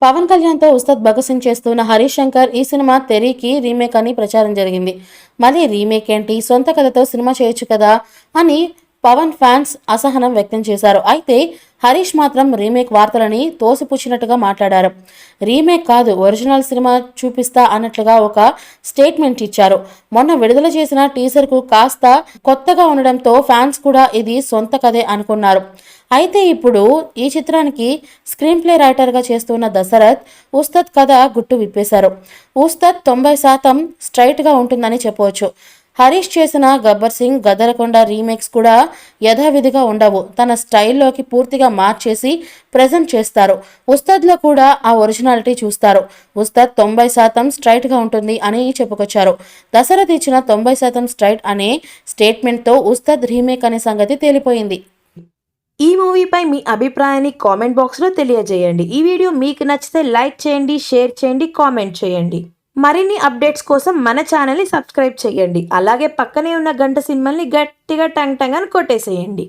పవన్ కళ్యాణ్తో ఉస్తాద్ భగత్ సింగ్ చేస్తున్న హరీష్ శంకర్ ఈ సినిమా తెరీకి రీమేక్ అని ప్రచారం జరిగింది. మళ్ళీ రీమేక్ ఏంటి, సొంత కథతో సినిమా చేయొచ్చు కదా అని పవన్ ఫ్యాన్స్ అసహనం వ్యక్తం చేశారు. అయితే హరీష్ మాత్రం రీమేక్ వార్తలని తోసిపుచ్చినట్టుగా మాట్లాడారు. రీమేక్ కాదు, ఒరిజినల్ సినిమా చూపిస్తా అన్నట్లుగా ఒక స్టేట్మెంట్ ఇచ్చారు. మొన్న విడుదల చేసిన టీజర్కు కాస్త కొత్తగా ఉండడంతో ఫ్యాన్స్ కూడా ఇది సొంత కథే అనుకున్నారు. అయితే ఇప్పుడు ఈ చిత్రానికి స్క్రీన్ ప్లే రైటర్గా చేస్తున్న దశరథ్ ఉస్తాద్ కథ గుట్టు విప్పేశారు. ఉస్తాద్ 90% స్ట్రైట్గా ఉంటుందని చెప్పవచ్చు. హరీష్ చేసిన గబ్బర్ సింగ్, గద్దలకొండ రీమేక్స్ కూడా యథావిధిగా ఉండవు. తన స్టైల్లోకి పూర్తిగా మార్చేసి ప్రజెంట్ చేస్తారు. ఉస్తాద్లో కూడా ఆ ఒరిజినాలిటీ చూస్తారు. ఉస్తాద్ 90% స్ట్రైట్గా ఉంటుంది అని చెప్పుకొచ్చారు. దశరథ్ ఇచ్చిన 90% స్ట్రైట్ అనే స్టేట్మెంట్తో ఉస్తాద్ రీమేక్ అనే సంగతి తేలిపోయింది. ఈ మూవీపై మీ అభిప్రాయాన్ని కామెంట్ బాక్స్లో తెలియజేయండి. ఈ వీడియో మీకు నచ్చితే లైక్ చేయండి, షేర్ చేయండి, కామెంట్ చేయండి. మరిన్ని అప్డేట్స్ కోసం మన ఛానల్ని సబ్స్క్రైబ్ చేయండి. అలాగే పక్కనే ఉన్న గంట సింబల్ని గట్టిగా టంగ్ టంగ్ అని కొట్టేసేయండి.